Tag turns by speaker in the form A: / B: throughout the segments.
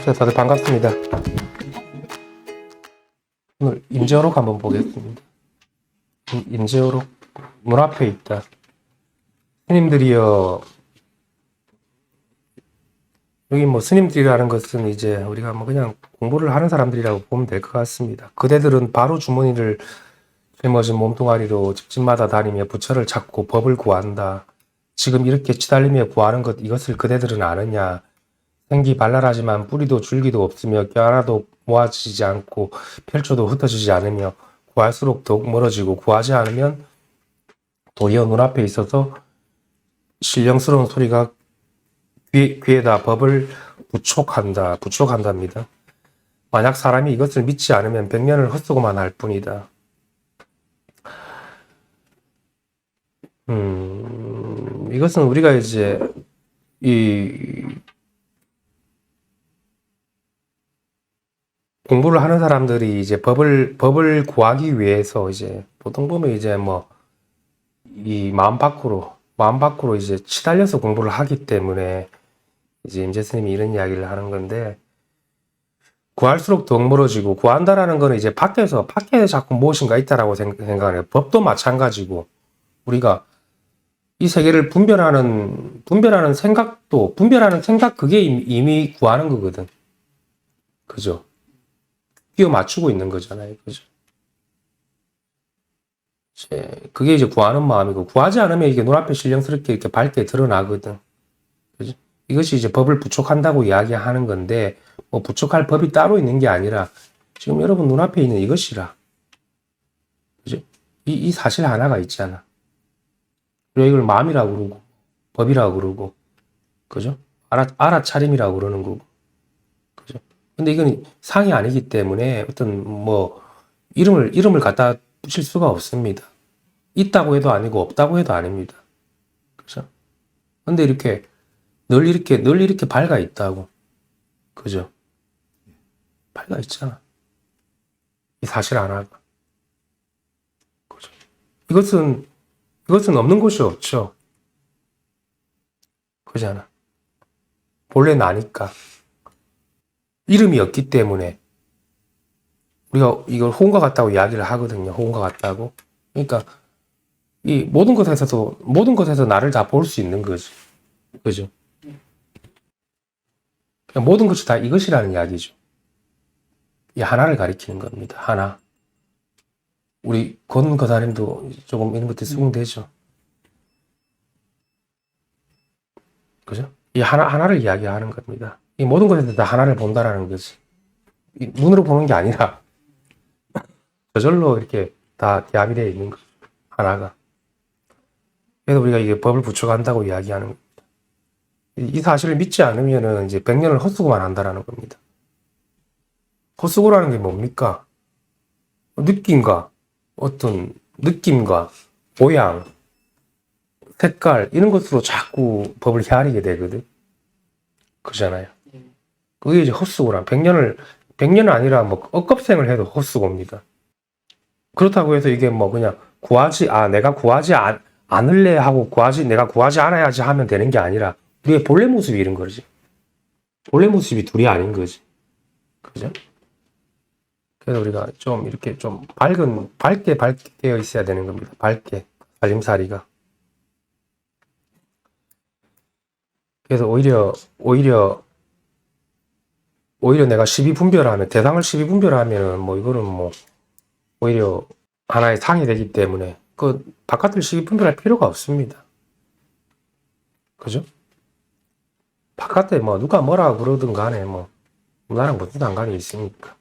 A: 안녕하세요. 다들 반갑습니다. 오늘 임재호록 한번 보겠습니다. 임재호록 문 앞에 있다. 스님들이여, 여기 뭐 스님들이라는 것은 이제 우리가 뭐 그냥 공부를 하는 사람들이라고 보면 될 것 같습니다. 그대들은 바로 주머니를 짊어진 몸뚱아리로 집집마다 다니며 부처를 찾고 법을 구한다. 지금 이렇게 치달리며 구하는 것, 이것을 그대들은 아느냐? 생기 발랄하지만 뿌리도 줄기도 없으며 껴하나도 모아지지 않고 펼쳐도 흩어지지 않으며 구할수록 더욱 멀어지고 구하지 않으면 도리어 눈앞에 있어서 신령스러운 소리가 귀에다 법을 부촉한답니다. 만약 사람이 이것을 믿지 않으면 백년을 헛수고만 할 뿐이다. 이것은 우리가 이제 공부를 하는 사람들이 이제 법을 구하기 위해서 이제 보통 보면 이제 뭐 이 마음 밖으로 이제 치달려서 공부를 하기 때문에 이제 임재 스님이 이런 이야기를 하는 건데, 구할수록 더욱 멀어지고, 구한다라는 거는 이제 밖에 자꾸 무엇인가 있다라고 생각해요. 법도 마찬가지고, 우리가 이 세계를 분별하는 생각, 그게 이미 구하는 거거든. 그죠? 끼워 맞추고 있는 거잖아요. 그죠? 그게 이제 구하는 마음이고, 구하지 않으면 이게 눈앞에 신령스럽게 이렇게 밝게 드러나거든. 그죠? 이것이 이제 법을 부촉한다고 이야기하는 건데, 뭐 부촉할 법이 따로 있는 게 아니라, 지금 여러분 눈앞에 있는 이것이라. 그죠? 이 사실 하나가 있잖아. 그리고 이걸 마음이라고 그러고, 법이라고 그러고, 그죠? 알아차림이라고 그러는 거고. 그죠? 근데 이건 상이 아니기 때문에 어떤 뭐, 이름을 갖다 붙일 수가 없습니다. 있다고 해도 아니고 없다고 해도 아닙니다. 그죠? 근데 늘 이렇게 밝아 있다고. 그죠? 밝아 있잖아. 이 사실 하나가. 그죠? 이것은 없는 곳이 없죠. 그잖아. 본래 나니까. 이름이 없기 때문에 우리가 이걸 호응과 같다고 이야기를 하거든요. 호응과 같다고. 그러니까 이 모든 것에서 나를 다 볼 수 있는 거지. 그죠? 그냥 모든 것이 다 이것이라는 이야기죠. 이 하나를 가리키는 겁니다. 하나. 우리 권거사님도 조금 이런 것들이 수긍되죠. 그죠? 이 하나를 이야기하는 겁니다. 이 모든 것에서 다 하나를 본다라는 거지. 눈으로 보는 게 아니라 저절로 이렇게 다 야비되어 있는 거. 하나가. 그래서 우리가 이게 법을 부춰간다고 이야기하는 겁니다. 이 사실을 믿지 않으면은 이제 100년을 헛수고만 한다라는 겁니다. 헛수고라는 게 뭡니까? 어떤 느낌과 모양, 색깔, 이런 것으로 자꾸 법을 헤아리게 되거든. 그러잖아요. 그게 이제 헛수고란, 100년은 아니라 뭐 억겁생을 해도 헛수고입니다. 그렇다고 해서 이게 뭐 그냥 내가 구하지 않을래 하고 내가 구하지 않아야지 하면 되는 게 아니라 우리의 본래 모습이 이런 거지. 본래 모습이 둘이 아닌 거지. 그죠? 그래서 우리가 좀 이렇게 좀 밝게 되어 있어야 되는 겁니다. 밝게. 살림살이가. 그래서 오히려 내가 대상을 시비분별하면 뭐 이거는 뭐 오히려 하나의 상이 되기 때문에 그 바깥을 시비분별할 필요가 없습니다. 그죠? 바깥에 뭐 누가 뭐라 그러든 간에 뭐 나랑 무슨 상관이 있습니까?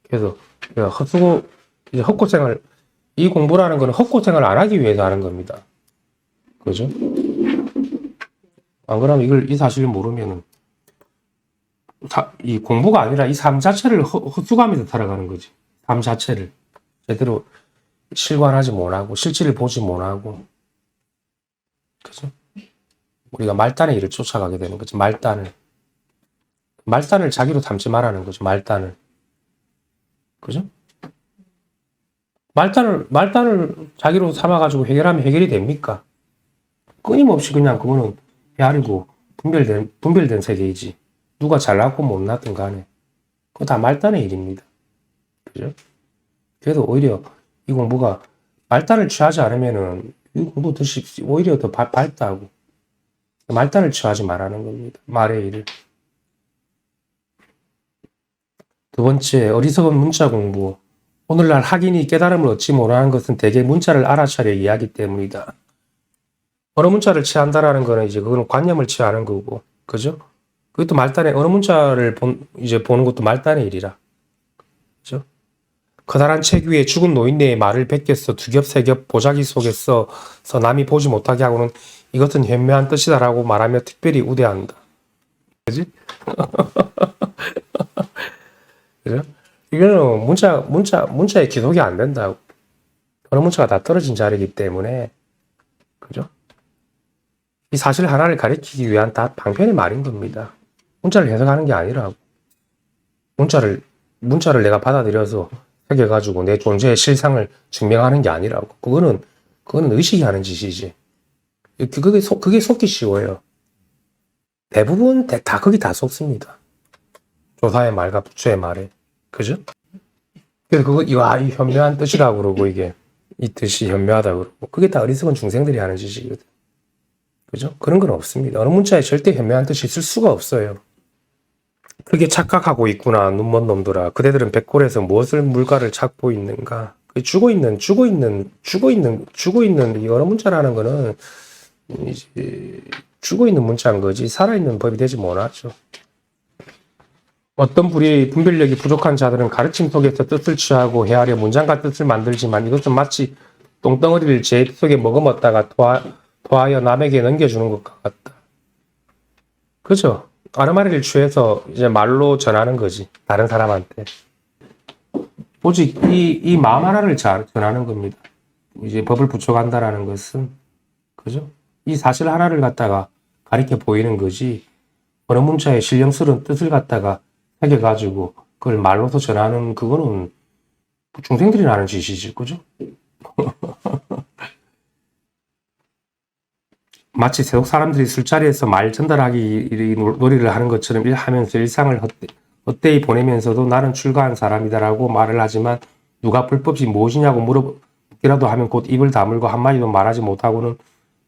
A: 그래서 이제 이 공부라는 거는 헛고생을 안 하기 위해서 하는 겁니다. 그죠? 안 그러면 이 사실을 모르면은 이 공부가 아니라 이 삶 자체를 헛수고하면서 살아가는 거지. 삶 자체를 제대로 실관하지 못하고 실질을 보지 못하고. 그죠? 우리가 말단의 일을 쫓아가게 되는 거지. 말단을 자기로 삼지 말라는 거죠. 말단을. 그죠? 말단을 자기로 삼아가지고 해결하면 해결이 됩니까? 끊임없이 그냥 그거는 헤아리고 분별된 세계이지. 누가 잘났고 못났든 간에. 그거 다 말단의 일입니다. 그죠? 그래도 오히려 이 공부가 말단을 취하지 않으면은 이 공부 더 쉽지. 오히려 더 밝다고. 말단을 취하지 말라는 겁니다. 말의 일을. 두 번째, 어리석은 문자 공부. 오늘날 학인이 깨달음을 얻지 못하는 것은 대개 문자를 알아차려 이해하기 때문이다. 언어 문자를 취한다라는 거는 이제 그거는 관념을 취하는 거고, 그죠? 그것도 말단의 언어 문자를 이제 보는 것도 말단의 일이라, 그죠? 커다란 책 위에 죽은 노인네의 말을 베껴서 두 겹, 세 겹 보자기 속에서 남이 보지 못하게 하고는 이것은 현묘한 뜻이다라고 말하며 특별히 우대한다. 그지? 그죠? 이거는 문자의 기록이 안 된다고. 언어 문자가 다 떨어진 자리이기 때문에, 그죠? 이 사실 하나를 가리키기 위한 다 방편의 말인 겁니다. 문자를 해석하는 게 아니라고. 문자를 내가 받아들여서 새겨가지고 내 존재의 실상을 증명하는 게 아니라고. 그거는 의식이 하는 짓이지. 그게 속기 쉬워요. 대부분 거기 다 속습니다. 조사의 말과 부처의 말에. 그죠? 그래서 이 현묘한 뜻이라고 그러고, 이게. 이 뜻이 현묘하다 그러고. 그게 다 어리석은 중생들이 하는 짓이거든. 그죠? 그런 건 없습니다. 어느 문자에 절대 현묘한 뜻이 있을 수가 없어요. 그게 착각하고 있구나, 눈먼 놈들아. 그대들은 백골에서 무엇을 물가를 찾고 있는가? 죽어 있는 이 언어 문자라는 거는 이제 죽어 있는 문자인 거지 살아있는 법이 되지 못하죠. 어떤 분별력이 부족한 자들은 가르침 속에서 뜻을 취하고 헤아려 문장과 뜻을 만들지만 이것은 마치 똥덩어리를 제 입 속에 머금었다가 토하여 남에게 넘겨주는 것과 같다. 그죠? 아르마리를 취해서 이제 말로 전하는 거지. 다른 사람한테. 오직 이 마음 하나를 전하는 겁니다. 이제 법을 부족한다라는 것은, 그죠? 이 사실 하나를 갖다가 가리켜 보이는 거지. 어느 문자의 신령스러운 뜻을 갖다가 새겨가지고 그걸 말로서 전하는 그거는 중생들이 하는 짓이지, 그죠? 마치 세속 사람들이 술자리에서 말 전달하기 놀이를 하는 것처럼 하면서 일상을 헛되이 보내면서도 나는 출가한 사람이다라고 말을 하지만 누가 불법이 무엇이냐고 물어보기라도 하면 곧 입을 다물고 한마디도 말하지 못하고는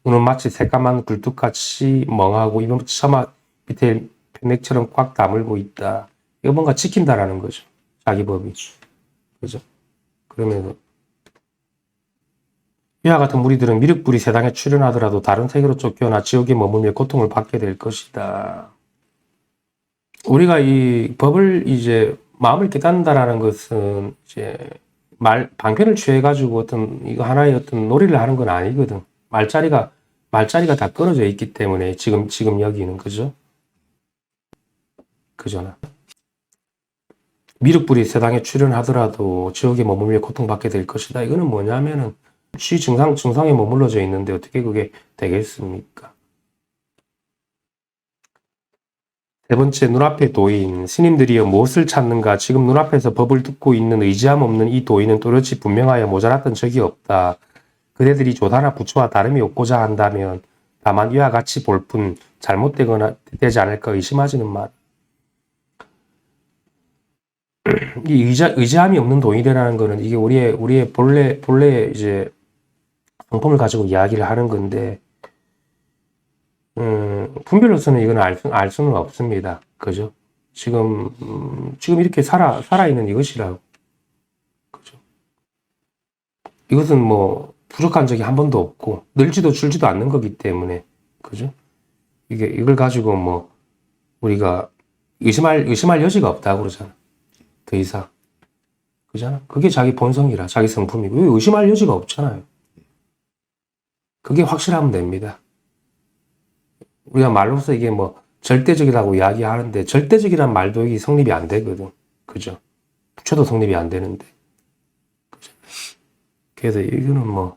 A: 눈은 마치 새까만 굴뚝같이 멍하고 입은 처마 밑에 편맥처럼 꽉 다물고 있다. 이거 뭔가 지킨다라는 거죠. 자기 법이. 그죠? 그러면서 이와 같은 무리들은 미륵불이 세상에 출현하더라도 다른 세계로 쫓겨나 지옥에 머물며 고통을 받게 될 것이다. 우리가 이 법을 이제 마음을 깨닫는다라는 것은 이제 방편을 취해가지고 이거 하나의 어떤 놀이를 하는 건 아니거든. 말자리가 다 끊어져 있기 때문에 지금 여기는, 그죠? 그잖아. 미륵불이 세상에 출현하더라도 지옥에 머물며 고통받게 될 것이다. 이거는 뭐냐면은 증상에 머물러져 있는데 어떻게 그게 되겠습니까? 세 번째, 눈앞의 도인. 스님들이여 무엇을 찾는가? 지금 눈앞에서 법을 듣고 있는 의지함 없는 이 도인은 또렷이 분명하여 모자랐던 적이 없다. 그대들이 조사나 부처와 다름이 없고자 한다면 다만 이와 같이 볼 뿐 잘못되거나 되지 않을까 의심하지는 마. 이 의지함이 없는 도인이라는 거는 이게 우리의 본래 이제 성품을 가지고 이야기를 하는 건데, 분별로서는 이건 알 수는 없습니다. 그죠? 지금 이렇게 살아있는 이것이라고. 그죠? 이것은 뭐, 부족한 적이 한 번도 없고, 늘지도 줄지도 않는 거기 때문에, 그죠? 이걸 가지고 뭐, 우리가 의심할 여지가 없다고 그러잖아. 더 이상. 그잖아? 그게 자기 본성이라, 자기 성품이고, 왜 의심할 여지가 없잖아요. 그게 확실하면 됩니다. 우리가 말로서 이게 뭐 절대적이라고 이야기하는데 절대적이란 말도 이게 성립이 안 되거든. 그죠? 부처도 성립이 안 되는데. 그죠? 그래서 이거는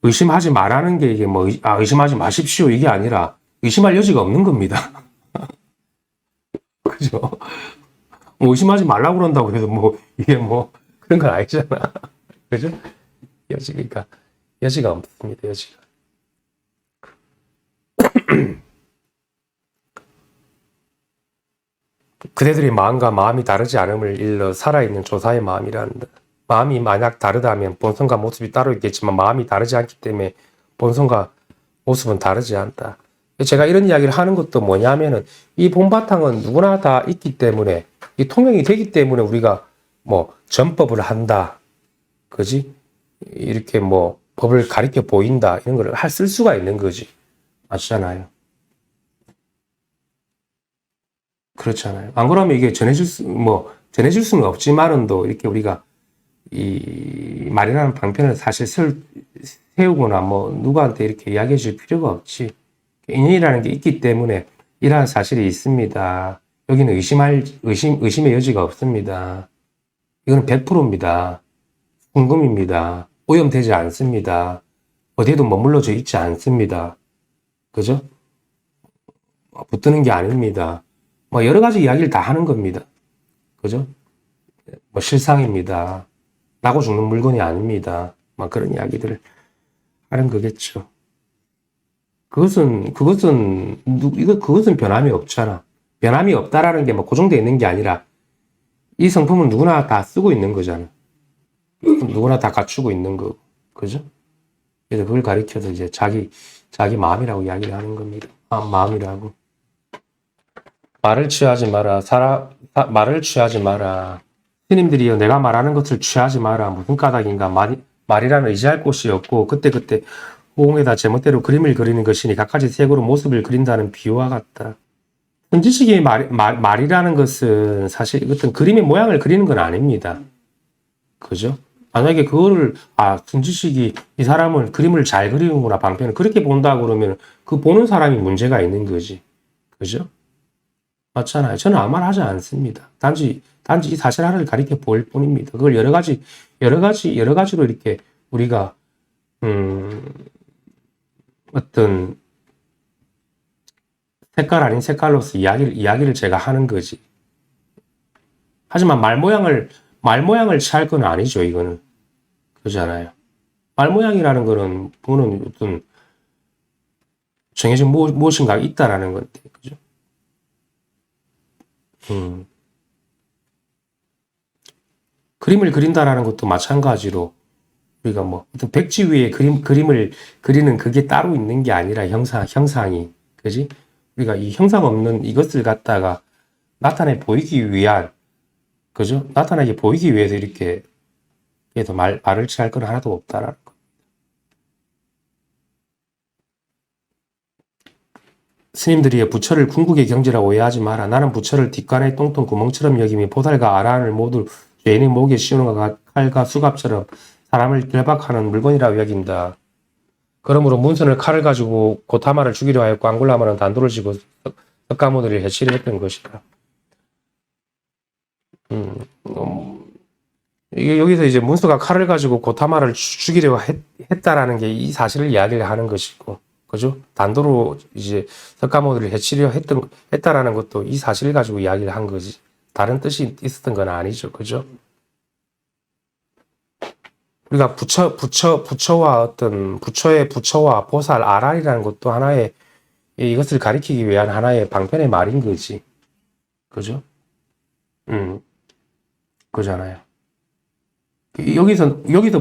A: 의심하지 말라는 게 이게 의심하지 마십시오. 이게 아니라 의심할 여지가 없는 겁니다. 그죠? 의심하지 말라고 그런다고 해서 이게 그런 건 아니잖아. 그죠? 여지가 없습니다. 여지가. 그대들의 마음과 마음이 다르지 않음을 일러 살아있는 조사의 마음이란다. 마음이 만약 다르다면 본성과 모습이 따로 있겠지만 마음이 다르지 않기 때문에 본성과 모습은 다르지 않다. 제가 이런 이야기를 하는 것도 뭐냐면은 이 본바탕은 누구나 다 있기 때문에 이 통용이 되기 때문에 우리가 뭐 전법을 한다. 그지? 이렇게 뭐 법을 가리켜 보인다. 이런 걸 쓸 수가 있는 거지. 맞잖아요. 그렇잖아요. 안 그러면 이게 전해질 수는 없지만은도 이렇게 우리가 이 말이라는 방편을 사실 세우거나 뭐 누구한테 이렇게 이야기해 줄 필요가 없지. 인연이라는 게 있기 때문에 이러한 사실이 있습니다. 여기는 의심의 여지가 없습니다. 이거는 100%입니다. 궁금입니다. 오염되지 않습니다. 어디에도 머물러져 있지 않습니다. 그죠? 붙드는 게 아닙니다. 뭐 여러 가지 이야기를 다 하는 겁니다. 그죠? 뭐 실상입니다. 나고 죽는 물건이 아닙니다. 막 그런 이야기들을 하는 거겠죠. 그것은 변함이 없잖아. 변함이 없다라는 게 뭐 고정되어 있는 게 아니라 이 성품은 누구나 다 쓰고 있는 거잖아. 누구나 다 갖추고 있는 거. 그죠? 그래서 그걸 가리켜서 이제 자기 마음이라고 이야기를 하는 겁니다. 마음이라고. 말을 취하지 마라. 말을 취하지 마라. 스님들이요, 내가 말하는 것을 취하지 마라. 무슨 까닭인가. 말이라는 의지할 곳이 없고 그때그때 호응에다 제멋대로 그림을 그리는 것이니 갖가지 색으로 모습을 그린다는 비유와 같다. 손지식이 말이라는 것은 사실 어떤 그림의 모양을 그리는 건 아닙니다. 그죠? 만약에 그거를 손지식이 이 사람은 그림을 잘 그리는구나 방편을 그렇게 본다 그러면 그 보는 사람이 문제가 있는 거지. 그죠? 맞잖아요. 저는 아무 말 하지 않습니다. 단지 이 사실 하나를 가리켜 보일 뿐입니다. 그걸 여러 가지로 이렇게 우리가 어떤 색깔 아닌 색깔로서 이야기를 제가 하는 거지. 하지만 말 모양을 취할 건 아니죠, 이거는. 그렇잖아요. 말 모양이라는 거는 어떤 정해진 무엇인가 있다라는 건데, 그죠? 그림을 그린다라는 것도 마찬가지로 우리가 뭐 어떤 백지 위에 그림을 그리는 그게 따로 있는 게 아니라 형상이, 그지? 우리가 이 형상 없는 이것을 갖다가 나타내 보이기 위한, 그죠? 나타나게 보이기 위해서 이렇게 해서 말을 취할 건 하나도 없다라는 거. 스님들이 부처를 궁극의 경지라고 오해하지 마라. 나는 부처를 뒷간의 똥똥 구멍처럼 여기며 보살과 아라한을 모두 죄인의 목에 씌우는 칼과 수갑처럼 사람을 결박하는 물건이라고 여긴다. 그러므로 문선을 칼을 가지고 고타마를 죽이려 하였고 앙굴라마는 단도를 쥐고 석가모니를 해치려 했던 것이다. 이게 여기서 이제 문수가 칼을 가지고 고타마를 죽이려고 했다라는 게 이 사실을 이야기를 하는 것이고, 그죠? 단도로 이제 석가모니를 해치려 했다라는 것도 이 사실을 가지고 이야기를 한 거지. 다른 뜻이 있었던 건 아니죠, 그죠? 우리가 부처와 보살, 아란이라는 것도 하나의 이것을 가리키기 위한 하나의 방편의 말인 거지. 그죠? 그잖아요. 여기서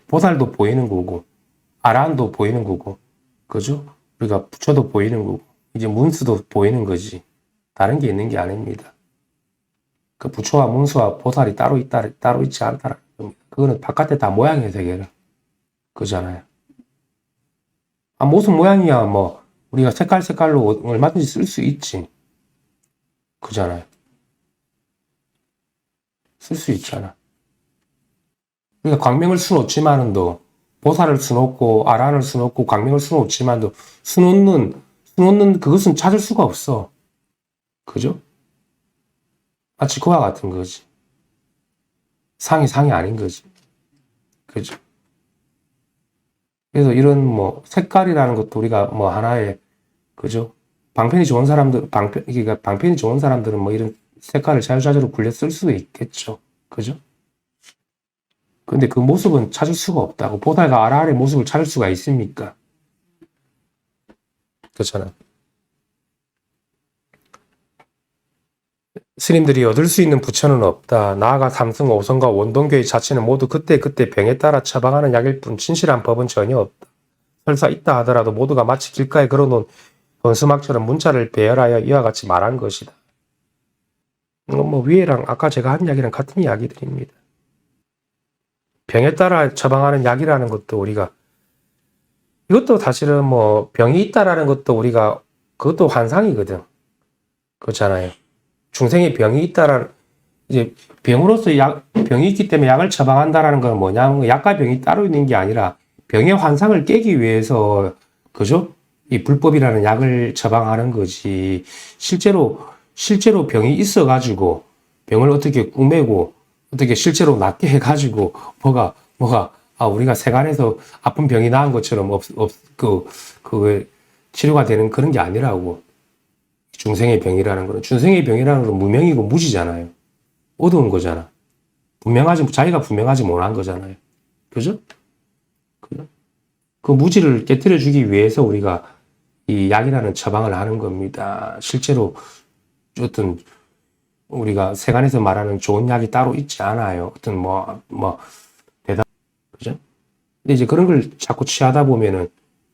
A: 보살도 보이는 거고, 아란도 보이는 거고, 그죠? 우리가 부처도 보이는 거고, 이제 문수도 보이는 거지. 다른 게 있는 게 아닙니다. 그 부처와 문수와 보살이 따로 있지 않다라는 겁니다. 그거는 바깥에 다 모양의 세계라. 그잖아요. 무슨 모양이야, 뭐, 우리가 색깔로 얼마든지 쓸 수 있지. 그잖아요. 쓸 수 있잖아. 우리가 광명을 수놓지만은도, 보살을 수놓고, 아란을 수놓고, 광명을 수놓지만도, 수놓는 그것은 찾을 수가 없어. 그죠? 마치 그와 같은 거지. 상이 아닌 거지. 그죠? 그래서 이런 뭐 색깔이라는 것도 우리가 뭐 하나의, 그죠? 방편이 좋은 사람들은 뭐 이런 색깔을 자유자재로 굴려 쓸 수도 있겠죠. 그죠? 근데 그 모습은 찾을 수가 없다고. 보살과 아라한의 모습을 찾을 수가 있습니까? 그렇잖아. 스님들이 얻을 수 있는 부처는 없다. 나아가 삼승 오성과 원동교의 자체는 모두 그때그때 병에 따라 처방하는 약일 뿐 진실한 법은 전혀 없다. 설사 있다 하더라도 모두가 마치 길가에 걸어놓은 번수막처럼 문자를 배열하여 이와 같이 말한 것이다. 이건 뭐 위에랑 아까 제가 한 이야기랑 같은 이야기들입니다. 병에 따라 처방하는 약이라는 것도 우리가 이것도 사실은 뭐 병이 있다라는 것도 우리가 그것도 환상이거든. 그렇잖아요. 중생에 병이 있다라는 이제 병으로서 병이 있기 때문에 약을 처방한다라는 건 뭐냐면 약과 병이 따로 있는 게 아니라 병의 환상을 깨기 위해서 그죠? 이 불법이라는 약을 처방하는 거지. 실제로 병이 있어가지고 병을 어떻게 꾸매고 어떻게 실제로 낫게 해가지고 우리가 세간에서 아픈 병이 나은 것처럼 치료가 되는 그런 게 아니라고. 중생의 병이라는 거는 중생의 병이라는 건 무명이고 무지잖아요. 어두운 거잖아. 자기가 분명하지 못한 거잖아요. 그죠? 그 무지를 깨뜨려주기 위해서 우리가 이 약이라는 처방을 하는 겁니다. 실제로 어떤 우리가 세간에서 말하는 좋은 약이 따로 있지 않아요. 어떤 그죠? 근데 이제 그런 걸 자꾸 취하다 보면은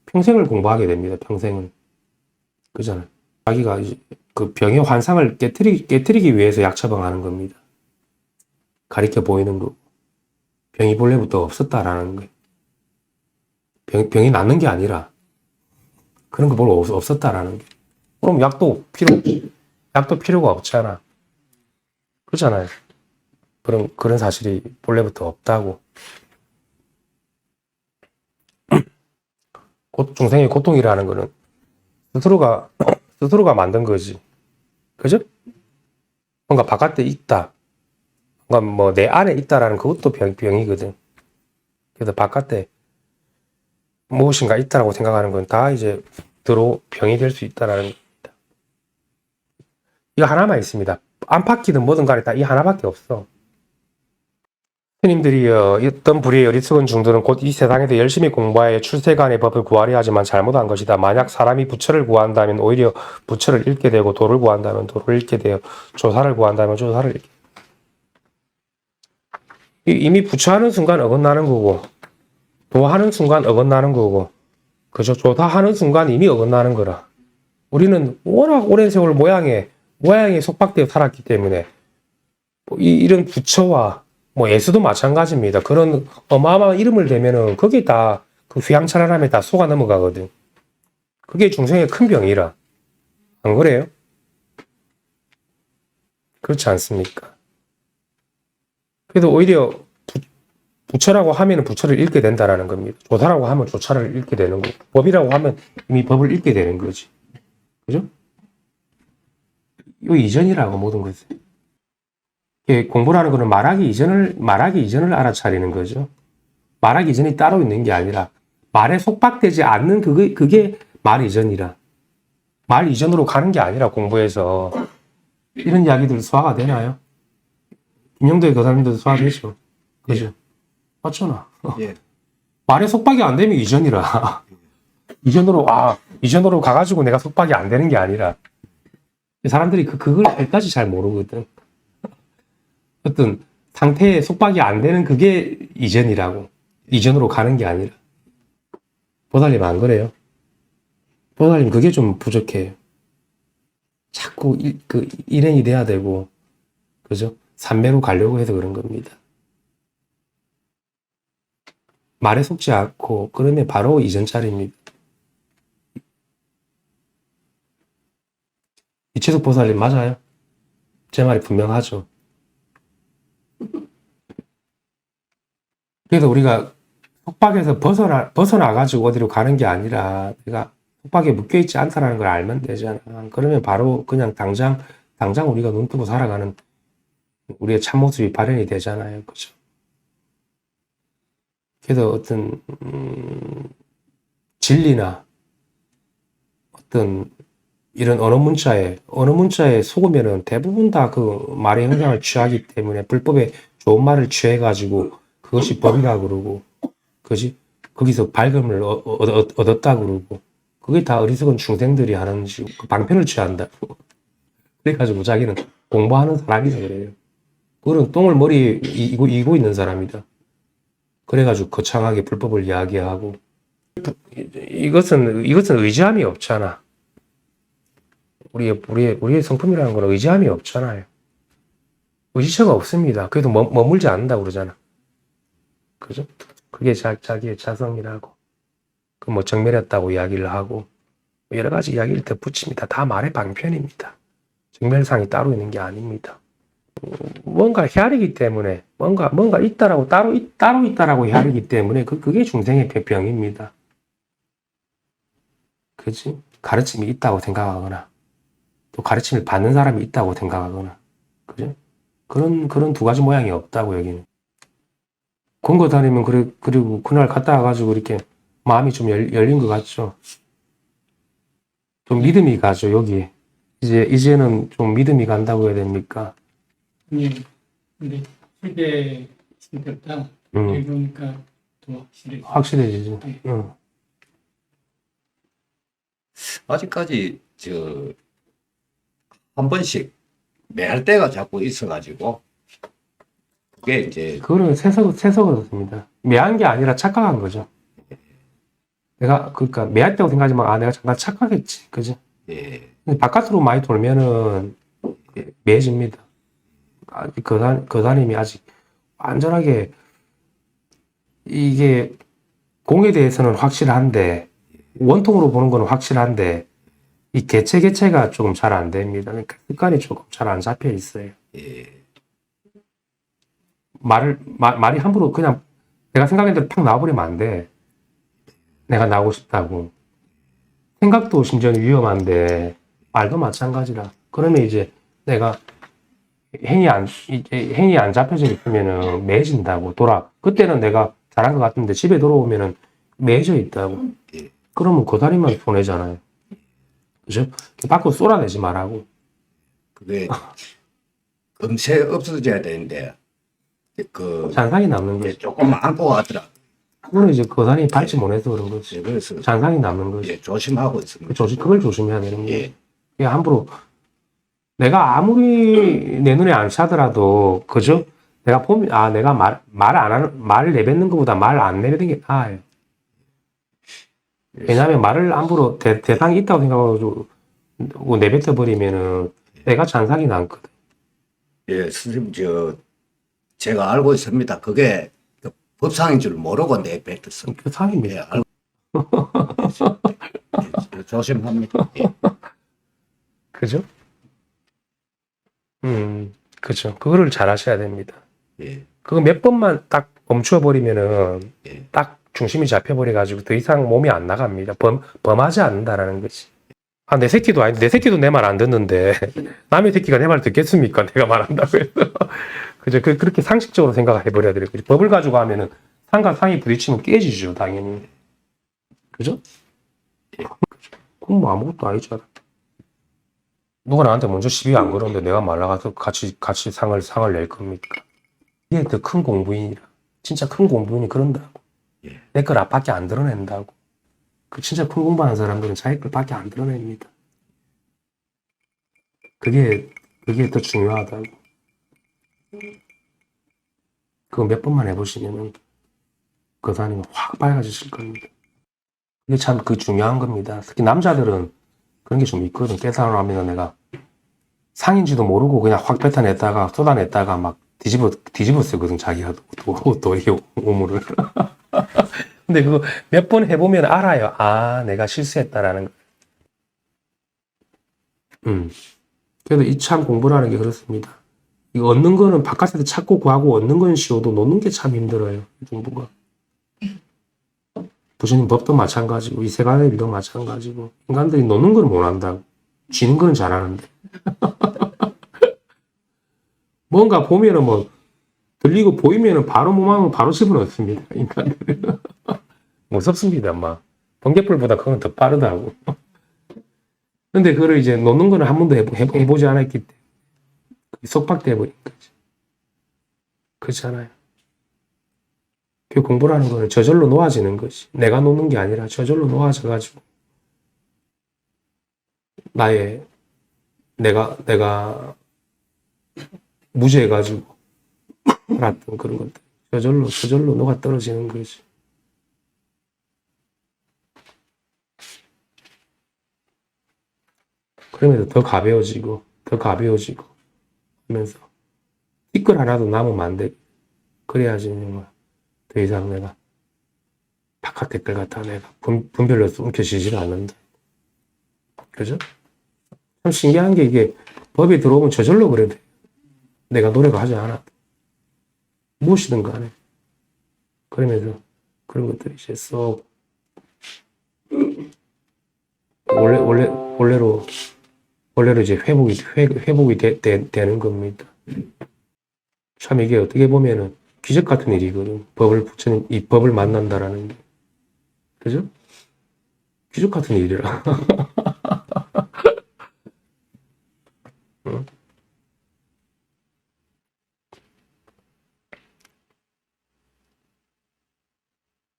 A: 평생을 공부하게 됩니다. 평생을. 그잖아요. 자기가 이제 그 병의 환상을 깨뜨리기 위해서 약 처방하는 겁니다. 가리켜 보이는 거. 병이 본래부터 없었다라는 거예요. 병이 낫는 게 아니라 그런 거 별로 없었다라는 게. 그럼 약도 필요가 없잖아. 그렇잖아요. 그런 사실이 본래부터 없다고. 중생의 고통이라는 거는 스스로가 만든 거지. 그죠? 뭔가 바깥에 있다. 뭔가 뭐 내 안에 있다라는 그것도 병이거든. 그래서 바깥에 무엇인가 있다라고 생각하는 건 다 이제 병이 될 수 있다라는 겁니다. 이거 하나만 있습니다. 안팎이든 뭐든 간에 다 이 하나밖에 없어. 스님들이 어떤 불의의 어리석은 중들은 곧 이 세상에서 열심히 공부하여 출세간의 법을 구하려 하지만 잘못한 것이다. 만약 사람이 부처를 구한다면 오히려 부처를 잃게 되고 도를 구한다면 도를 잃게 되어 조사를 구한다면 조사를 잃게 되고. 이미 부처하는 순간 어긋나는 거고 도하는 순간 어긋나는 거고 그죠? 조사하는 순간 이미 어긋나는 거라. 우리는 워낙 오랜 세월 모양에 속박되어 살았기 때문에 이런 부처와 예수도 마찬가지입니다. 그런 어마어마한 이름을 대면은 거기에 다 그 휘황찬란함에 다 속아 넘어가거든. 그게 중생의 큰 병이라. 안 그래요? 그렇지 않습니까? 그래도 오히려 부처라고 하면 부처를 잃게 된다라는 겁니다. 조사라고 하면 조사를 잃게 되는 거고 법이라고 하면 이미 법을 잃게 되는 거지. 그죠? 이 이전이라고 모든 것을. 공부라는 거는 말하기 이전을 알아차리는 거죠. 말하기 이전이 따로 있는 게 아니라 말에 속박되지 않는 그게 말 이전이라. 말 이전으로 가는 게 아니라 공부해서 이런 이야기들 소화가 되나요? 김영도의 교사님도 소화되죠. 그죠? 맞잖아.
B: 예.
A: 말에 속박이 안 되면 이전이라. 이전으로 가가지고 내가 속박이 안 되는 게 아니라 사람들이 그걸 아직까지 잘 모르거든. 어떤 상태에 속박이 안 되는 그게 이전이라고. 이전으로 가는 게 아니라. 보살님 안 그래요? 보살님 그게 좀 부족해요. 자꾸 일행이 돼야 되고, 그죠? 삼매로 가려고 해서 그런 겁니다. 말에 속지 않고 그러면 바로 이전 차례입니다. 이채숙 보살님 맞아요? 제 말이 분명하죠. 그래서 우리가 속박에서 벗어나가지고 어디로 가는 게 아니라 내가 속박에 묶여있지 않다는 걸 알면 되잖아. 그러면 바로 그냥 당장 우리가 눈 뜨고 살아가는 우리의 참모습이 발현이 되잖아요. 그죠? 그래서 어떤 진리나 어떤 이런 언어 문자에 속으면은 대부분 다 그 말의 형상을 취하기 때문에 불법에 좋은 말을 취해가지고 그것이 법이라 그러고, 그지? 거기서 발금을 얻었다 그러고, 그게 다 어리석은 중생들이 하는 그 방편을 취한다고. 그래가지고 자기는 공부하는 사람이라 그래요. 그런 똥을 머리에 이고 있는 사람이다. 그래가지고 거창하게 불법을 이야기하고. 이것은 의지함이 없잖아. 우리의 성품이라는 건 의지함이 없잖아요. 의지처가 없습니다. 그래도 머물지 않는다고 그러잖아. 그죠? 그게 자기의 자성이라고. 그 뭐 정멸했다고 이야기를 하고 여러 가지 이야기를 덧붙입니다. 다 말의 방편입니다. 정멸상이 따로 있는 게 아닙니다. 뭔가 헤아리기 때문에 뭔가 있다라고 따로 있다라고 헤아리기 때문에 그게 중생의 병입니다. 그지? 가르침이 있다고 생각하거나 또 가르침을 받는 사람이 있다고 생각하거나 그죠? 그런 두 가지 모양이 없다고 여기는. 권고 다니면 그리고 그날 갔다 와가지고 이렇게 마음이 좀 열린 것 같죠. 좀 믿음이 가죠 여기. 이제는 좀 믿음이 간다고 해야 됩니까?
B: 예. 근데 세계 있을 때보다 여기 오니까 더
A: 확실해지지.
B: 네.
C: 아직까지 한 번씩 매할 때가 자꾸 있어가지고 그게 이제
A: 그거는 세서 매한 게 아니라 착각한 거죠. 내가 그러니까 매할 때고 생각하지만 내가 잠깐 착각했지, 그지?
C: 예,
A: 근데 바깥으로 많이 돌면은 매해집니다. 아직 거사님이 아직 완전하게 이게 공에 대해서는 확실한데 원통으로 보는 거는 확실한데 이 개체가 조금 잘 안 됩니다. 그러니까 습관이 조금 잘 안 잡혀 있어요.
C: 예,
A: 말이 함부로 그냥 내가 생각한 대로 팍 나와버리면 안 돼. 내가 나오고 싶다고. 생각도 심지어 위험한데 말도 마찬가지라. 그러면 이제 내가 행이 안 잡혀져 있으면은 매해진다고 그때는 내가 잘한 것 같은데 집에 돌아오면은 매해져 있다고.
C: 예.
A: 그러면 고다리만 손해잖아요. 그죠? 밖으로 쏟아내지 말라고.
C: 그게 금세 없어져야 되는데
A: 잔상이 남는 거지.
C: 조금 안고 가더라.
A: 그거는 이제 고다리 밟지 못해서 그런 거지.
C: 예, 그래서
A: 잔상이 남는 거지.
C: 예, 조심하고 있습니다.
A: 그걸 조심해야 되는 거예요.
C: 예,
A: 그냥 함부로 내가 아무리 내 눈에 안 차더라도 그죠? 내가 보면 내가 말을 내뱉는 것보다 말 안 내뱉는 게 나아요. 왜냐하면 말을 함부로 대상이 있다고 생각하고 내뱉어 버리면은 내가 잔상이 남거든.
C: 예, 선생님 제가 알고 있습니다. 그게 그 법상인 줄 모르고 내뱉었습니다.
A: 그 상입니다.
C: 예, 알고 예, 조심합니다. 예.
A: 그죠? 그죠. 그거를 잘 하셔야 됩니다.
C: 예,
A: 그거 몇 번만 딱 멈춰 버리면은
C: 예.
A: 딱 중심이 잡혀버려 가지고 더 이상 몸이 안 나갑니다. 범하지 않는다라는 거지. 내 새끼도 아닌데 내 새끼도 내 말 안 듣는데 남의 새끼가 내 말 듣겠습니까? 내가 말한다고 해서 그죠? 그렇게 상식적으로 생각해 버려야 돼요. 그죠? 법을 가지고 하면은 상과 상이 부딪히면 깨지죠, 당연히. 그죠? 그건 뭐 아무것도 아니잖아. 누가 나한테 먼저 시비 안 걸었는데 내가 말라가서 같이 상을 낼 겁니까? 이게 더 큰 공부인이라. 진짜 큰 공부인이 그런다고.
C: 예.
A: 내 걸 앞밖에 안 드러낸다고. 그 진짜 큰 공부하는 사람들은 자기 걸 밖에 안 드러냅니다. 그게 더 중요하다고. 그거 몇 번만 해보시면은 그 사람이 확 밝아지실 겁니다. 이게 참 중요한 겁니다. 특히 남자들은 그런 게 좀 있거든. 깨달으면 내가 상인지도 모르고 그냥 확 뱉어냈다가 쏟아냈다가 막 뒤집어 쓰거든. 자기가 또 이게 오물을. 근데 그거 몇 번 해보면 알아요. 내가 실수했다라는 거. 그래도 이 참 공부라는 게 그렇습니다. 이거 얻는 거는 바깥에서 찾고 구하고 얻는 건 쉬워도 놓는 게 참 힘들어요. 이 공부가. 부처님 법도 마찬가지고 이 세간의 일도 마찬가지고 인간들이 노는 걸 못한다고. 쥐는 거는 잘하는데. 뭔가 보면은 뭐 들리고 보이면은 바로 몸하면 바로 집어넣습니다. 인간들은. 무섭습니다. 막 번개불보다 그건 더 빠르다고. 근데 그걸 이제 놓는 거는 한 번도 해보지 않았기 때문에 속박돼 버린 거지. 그렇잖아요. 그 공부라는 거는 저절로 놓아지는 것이. 내가 놓는 게 아니라 저절로 놓아져가지고 내가 무죄해가지고 알았던 그런 것들. 저절로 녹아 떨어지는 거지. 그러면서 더 가벼워지고 하면서 티끌 하나도 남으면 안 돼. 그래야지 더 이상 내가 바깥 댓글 갖다 내가 분별로 움켜쥐지를 않는다. 그죠? 참 신기한 게 이게 법이 들어오면 저절로 그래 돼. 내가 노력을 하지 않아도. 무엇이든 간에. 그러면서 그런 것들이 이제 쏙 원래로 이제 회복이 되는 겁니다. 참 이게 어떻게 보면은 기적 같은 일이거든. 부처님 이 법을 만난다라는 게. 그죠? 기적 같은 일이라. 응?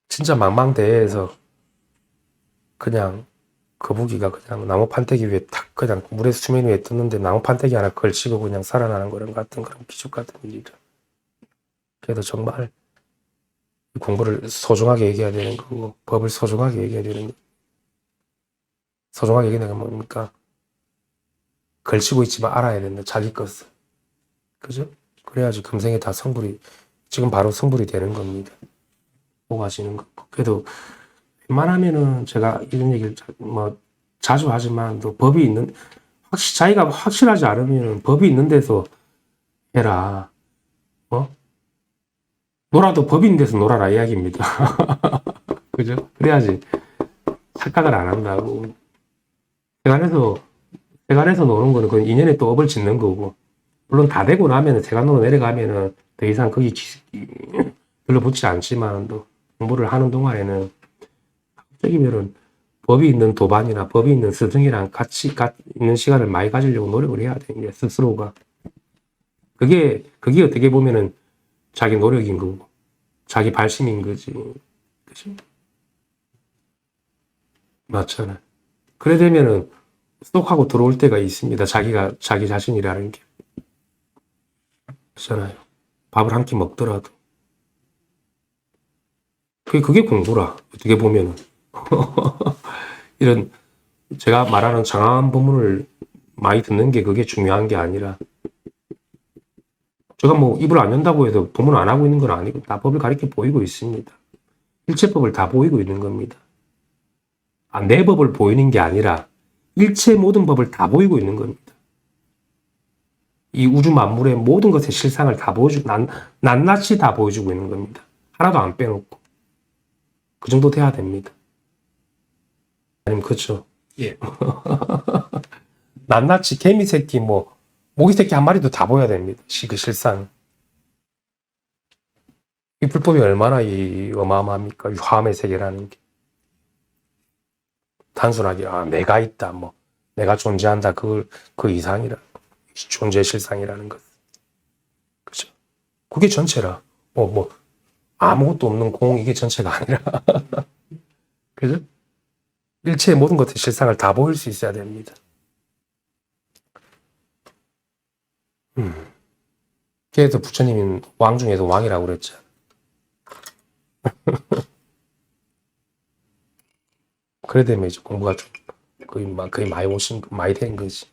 A: 진짜 망망대해에서 그냥 거북이가 그냥 나무 판때기 위에 탁 그냥 물에 수면 위에 떴는데 나무 판때기 하나 걸치고 그냥 살아나는 거랑 같은 그런 기적 같은 일이라. 그래도 정말 공부를 소중하게 얘기해야 되는 거고 법을 소중하게 얘기해야 되는 거. 소중하게 얘기하는 건 뭡니까? 걸치고 있지만 알아야 된다. 자기 것을. 그죠? 그래야지 금생에 다 성불이 지금 바로 성불이 되는 겁니다. 보고 하시는 거. 그래도 웬만하면은 제가 이런 얘기를 자주 하지만 또 법이 있는 자기가 확실하지 않으면 법이 있는 데서 해라. 놀아도 법이 있는 데서 놀아라 이야기입니다. 그죠? 그래야지 착각을 안 한다고. 세간에서 노는 거는 그 인연에 또 업을 짓는 거고, 물론 다 되고 나면은 세간으로 내려가면은 더 이상 거기 별로 붙지 않지만 또 공부를 하는 동안에는 갑자기면은 법이 있는 도반이나 법이 있는 스승이랑 같이 있는 시간을 많이 가지려고 노력을 해야 되는 게 스스로가. 그게 어떻게 보면은 자기 노력인 거고, 자기 발심인 거지. 그치? 맞잖아. 그래 되면은 쏙 하고 들어올 때가 있습니다. 자기 자신이라는 게. 그렇잖아요. 밥을 한 끼 먹더라도. 그게 공부라. 어떻게 보면은. 이런, 제가 말하는 장황한 법문을 많이 듣는 게 그게 중요한 게 아니라, 제가 입을 안 연다고 해서 법문 안 하고 있는 건 아니고, 다 법을 가리켜 보이고 있습니다. 일체법을 다 보이고 있는 겁니다. 내 법을 보이는 게 아니라, 일체 모든 법을 다 보이고 있는 겁니다. 이 우주 만물의 모든 것의 실상을 다 보여주고, 낱낱이 다 보여주고 있는 겁니다. 하나도 안 빼놓고. 그 정도 돼야 됩니다. 아니면 그렇죠.
C: 예.
A: 낱낱이 개미 새끼 모기 새끼 한 마리도 다 보여야 됩니다. 그 실상. 이 불법이 얼마나 이 어마어마합니까? 화엄의 세계라는 게. 단순하게 내가 있다, 내가 존재한다, 그 이상이라. 존재 실상이라는 것. 그죠? 그게 전체라. 아무것도 없는 공, 이게 전체가 아니라. 그죠? 일체의 모든 것의 실상을 다 보일 수 있어야 됩니다. 그래서 부처님은 왕 중에서 왕이라고 그랬죠. 그래 되면 이제 공부가 좀 거의 많이 된 거지.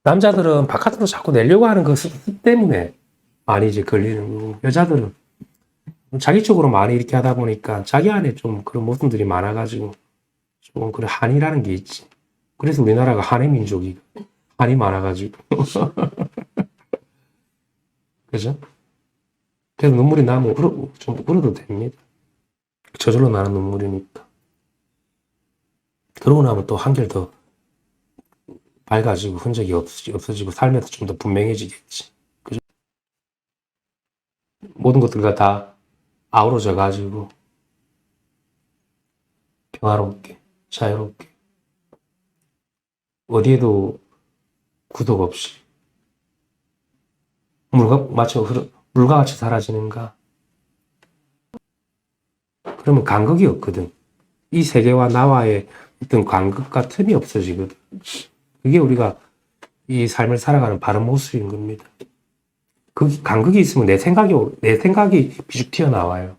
A: 남자들은 바깥으로 자꾸 내려고 하는 그 때문에 많이 이제 걸리는 거고, 여자들은 자기 쪽으로 많이 이렇게 하다 보니까 자기 안에 좀 그런 모습들이 많아가지고 조금 그런 한이라는 게 있지. 그래서 우리나라가 한의 민족이 한이 많아가지고. 그죠? 그래서 눈물이 나면 좀 울어도 됩니다. 저절로 나는 눈물이니까. 그러고 나면 또 한결 더 밝아지고 흔적이 없어지고 삶에서 좀 더 분명해지겠지. 그죠? 모든 것들과 다 아우러져 가지고 평화롭게, 자유롭게, 어디에도 구독 없이 물과 같이 사라지는가? 그러면 간극이 없거든. 이 세계와 나와의 어떤 간극과 틈이 없어지거든. 그게 우리가 이 삶을 살아가는 바른 모습인 겁니다. 그 간극이 있으면 내 생각이 비죽 튀어나와요.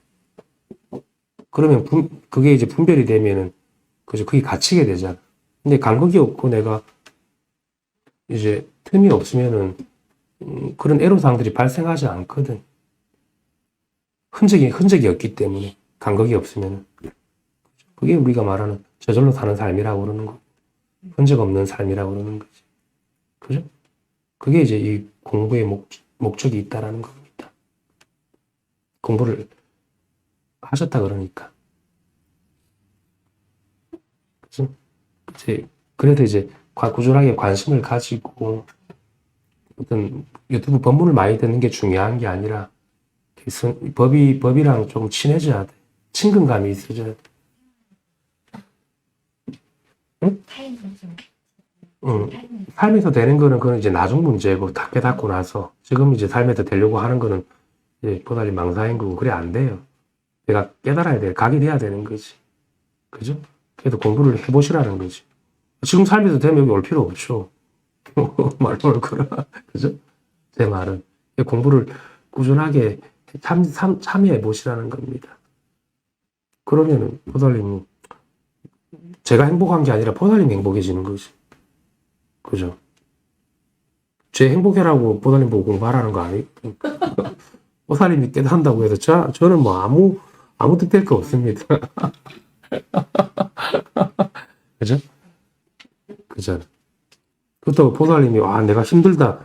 A: 그러면 그게 이제 분별이 되면은 그죠? 그게 갇히게 되잖아. 근데 간극이 없고 내가 이제 틈이 없으면은 그런 애로사항들이 발생하지 않거든. 흔적이 없기 때문에 간극이 없으면은 그게 우리가 말하는 저절로 사는 삶이라고 그러는 거. 흔적 없는 삶이라고 그러는 거지. 그죠? 그게 이제 이 공부의 목적이 있다라는 겁니다. 공부를 하셨다 그러니까. 그죠? 그래도 이제 꾸준하게 관심을 가지고 어떤 유튜브 법문을 많이 듣는 게 중요한 게 아니라 법이랑 좀 친해져야 돼. 친근감이 있어져야 돼. 응? 삶에서 되는 거는 그건 이제 나중 문제고 다 깨닫고 나서 지금 이제 삶에서 되려고 하는 거는 이제 보다리 망사인 거고 그래 안 돼요. 내가 깨달아야 돼. 각이 돼야 되는 거지. 그죠? 그래도 공부를 해보시라는 거지. 지금 삶에서 되면 여기 올 필요 없죠. 말로 올 거라. 그죠? 제 말은. 공부를 꾸준하게 참여해 보시라는 겁니다. 그러면은 보살님이 제가 행복한 게 아니라 보살님이 행복해지는 거지. 그죠? 제 행복해라고 보살님 보고 공부하라는 거 아니고 보살님이 깨닫는다고 해서 저는 뭐 아무 뜻될 거 없습니다. 그죠? 그죠? 그렇다고 보살님이 내가 힘들다,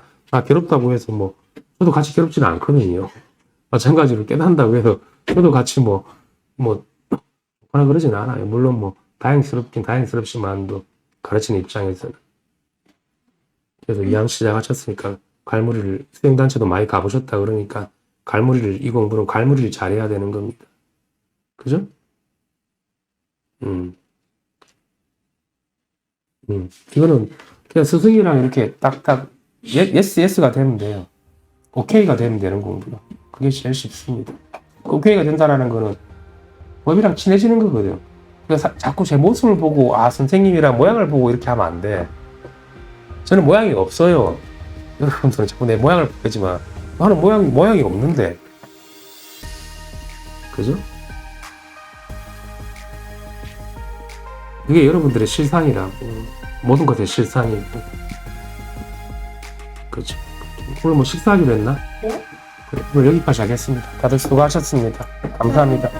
A: 괴롭다고 해서 뭐 저도 같이 괴롭지는 않거든요. 마찬가지로 깨닫는다고 해서 저도 같이 하나 그러진 않아요. 물론 뭐 다행스럽지만도 가르치는 입장에서는. 그래서 이왕 시작하셨으니까 갈무리를 수행단체도 많이 가보셨다 그러니까 이 공부는 갈무리를 잘해야 되는 겁니다. 그죠? 이거는 그냥 스승이랑 이렇게 딱딱 예스가 되면 돼요. 오케이가 되면 되는 공부요. 그게 제일 쉽습니다. 오케이가 된다라는 거는 법이랑 친해지는 거거든. 그래서 자꾸 제 모습을 보고 선생님이랑 모양을 보고 이렇게 하면 안 돼. 저는 모양이 없어요. 여러분들은 자꾸 내 모양을 보지만 나는 모양이 없는데. 그죠? 그게 여러분들의 실상이라고. 모든 것의 실상이고. 그죠? 오늘 뭐 식사하기로 했나?
D: 네?
A: 그래, 오늘 여기까지 하겠습니다. 다들 수고하셨습니다. 감사합니다.